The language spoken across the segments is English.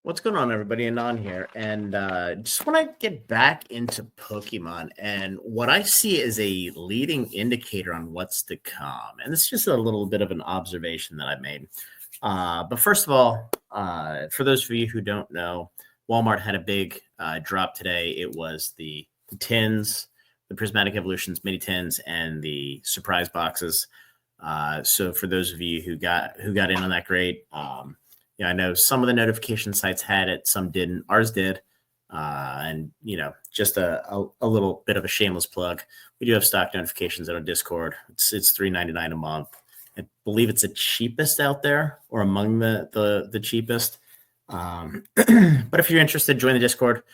What's going on, everybody? Anon here, and just want to get back into Pokemon and what I see as a leading indicator on what's to come. And it's just a little bit of an observation that I made. But first of all, for those of you who don't know, Walmart had a big drop today. It was the tins, the Prismatic Evolutions mini tins, and the surprise boxes. So for those of you who got in on that, great. I know some of the notification sites had it, some didn't. Ours did. And, just a little bit of a shameless plug. We do have stock notifications on our Discord. It's $3.99 a month. I believe it's the cheapest out there, or among the cheapest. But if you're interested, join the Discord.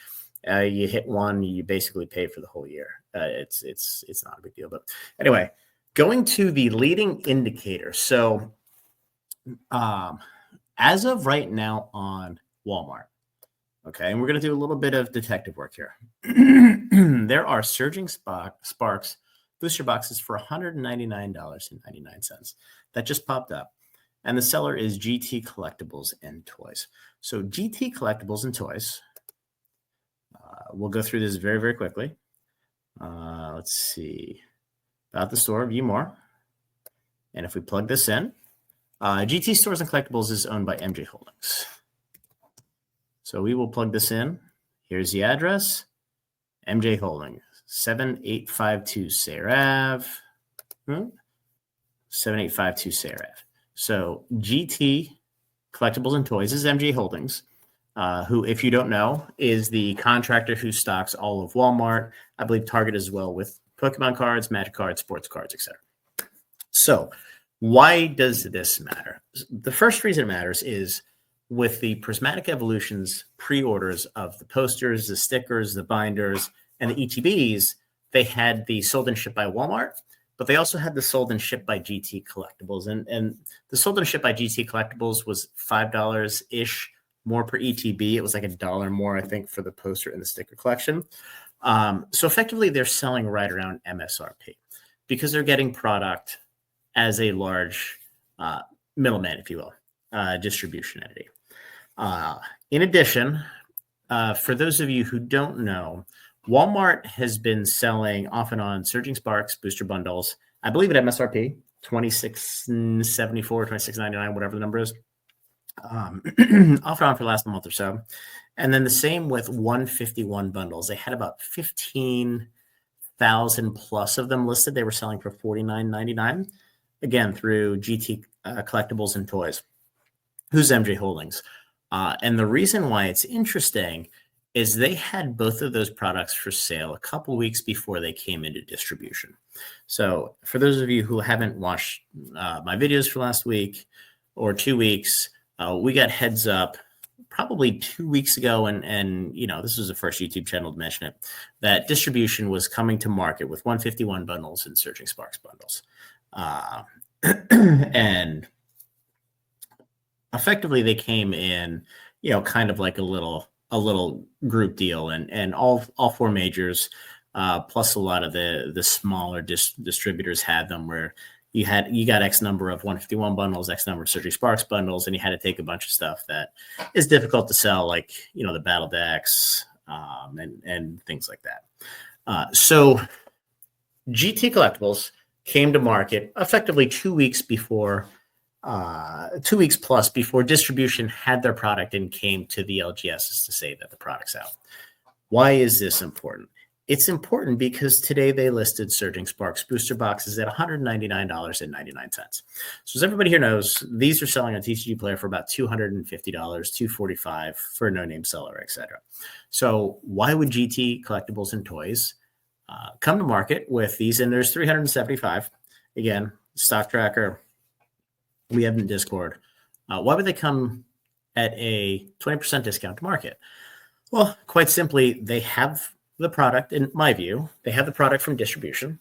You hit one, you basically pay for the whole year. It's not a big deal. But anyway, going to the leading indicator. So, as of right now on Walmart, okay, and we're going to do a little bit of detective work here. There are Surging Sparks booster boxes for $199.99. That just popped up. And the seller is GT Collectibles and Toys. So GT Collectibles and Toys, we'll go through this very, very quickly. Let's see. About the store, view more. And if we plug this in, GT Stores and Collectibles is owned by MJ Holdings. So we will plug this in. Here's the address. MJ Holdings, 7852 Sayre Ave. 7852 Sayre Ave. So GT Collectibles and Toys is MJ Holdings, who, if you don't know, is the contractor who stocks all of Walmart. I believe Target as well, with Pokemon cards, Magic cards, sports cards, etc. So why does this matter? The first reason it matters is with the Prismatic Evolutions pre-orders of the posters, the stickers, the binders, and the ETBs, they had the sold and shipped by Walmart, but they also had the sold and shipped by GT Collectibles. And the sold and shipped by GT Collectibles was $5-ish more per ETB. It was like $1 more, I think, for the poster and the sticker collection. So effectively, they're selling right around MSRP because they're getting product as a large middleman, if you will, distribution entity. In addition, for those of you who don't know, Walmart has been selling off and on Surging Sparks booster bundles, I believe at MSRP, $26.74, $26.99, whatever the number is, off and on for the last month or so. And then the same with 151 bundles. They had about 15,000 plus of them listed. They were selling for $49.99. Again, through GT Collectibles and Toys, who's MJ Holdings. And the reason why it's interesting is they had both of those products for sale a couple weeks before they came into distribution. So for those of you who haven't watched my videos for last week or 2 weeks, we got heads up probably 2 weeks ago, and this was the first YouTube channel to mention it, that distribution was coming to market with 151 bundles and Surging Sparks bundles. And effectively they came in, kind of like a little group deal, and all four majors, plus a lot of the smaller distributors had them, where you got X number of 151 bundles, X number of Surgery Sparks bundles, and you had to take a bunch of stuff that is difficult to sell, like, the battle decks, and things like that. So GT Collectibles came to market effectively 2 weeks before, 2 weeks plus before distribution had their product and came to the LGSs to say that the product's out. Why is this important? It's important because today they listed Surging Sparks booster boxes at $199.99. So as everybody here knows, these are selling on TCG Player for about $250, $245 for a no-name seller, etc. So why would GT Collectibles and Toys come to market with these? And there's 375. Again, stock tracker, we have in Discord. Why would they come at a 20% discount to market? Well, quite simply, they have the product, in my view. They have the product from distribution.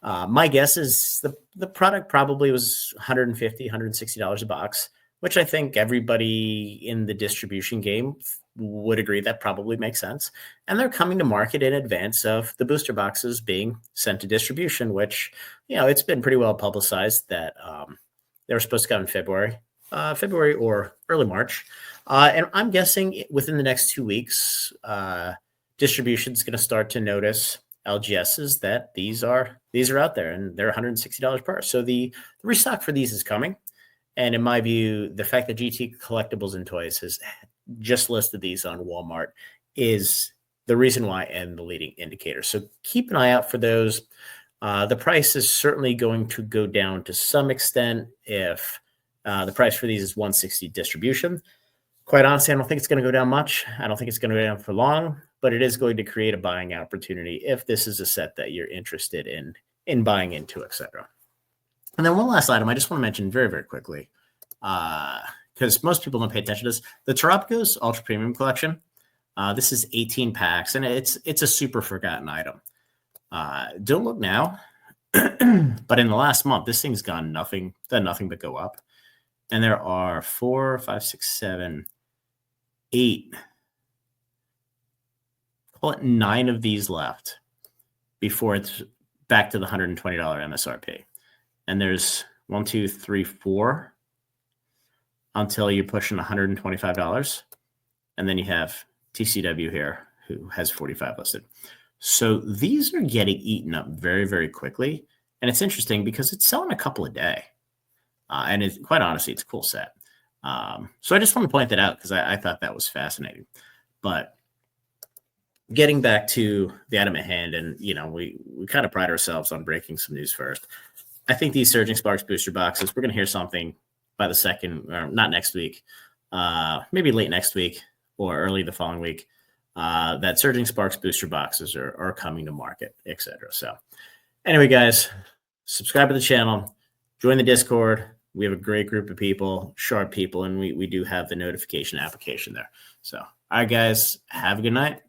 My guess is the product probably was $150, $160 a box, which I think everybody in the distribution game would agree that probably makes sense. And they're coming to market in advance of the booster boxes being sent to distribution, which, it's been pretty well publicized that they were supposed to come in February. February or early March. And I'm guessing within the next 2 weeks, distribution is going to start to notice LGSs that these are out there and they're $160 per. So the restock for these is coming. And in my view, the fact that GT Collectibles and Toys has just listed these on Walmart is the reason why and the leading indicator. So keep an eye out for those. The price is certainly going to go down to some extent if the price for these is 160 distribution. Quite honestly, I don't think it's going to go down much. I don't think it's going to go down for long, but it is going to create a buying opportunity if this is a set that you're interested in buying into, etc. And then one last item I just want to mention very, very quickly, because most people don't pay attention to this. The Terapicos Ultra Premium Collection. This is 18 packs, and it's a super forgotten item. Don't look now, but in the last month, this thing's done nothing but go up. And there are 4, 5, 6, 7, 8, call it 9 of these left before it's back to the $120 MSRP. And there's 1, 2, 3, 4 until you're pushing $125. And then you have TCW here, who has 45 listed. So these are getting eaten up very, very quickly. And it's interesting because it's selling a couple a day. And quite honestly, it's a cool set. So I just want to point that out because I thought that was fascinating. But getting back to the item at hand, and we kind of pride ourselves on breaking some news first. I think these Surging Sparks booster boxes, we're going to hear something by the second, or not next week, maybe late next week or early the following week, that Surging Sparks booster boxes are coming to market, etc. So anyway, guys, subscribe to the channel, join the Discord. We have a great group of people, sharp people, and we do have the notification application there. So, all right, guys, have a good night.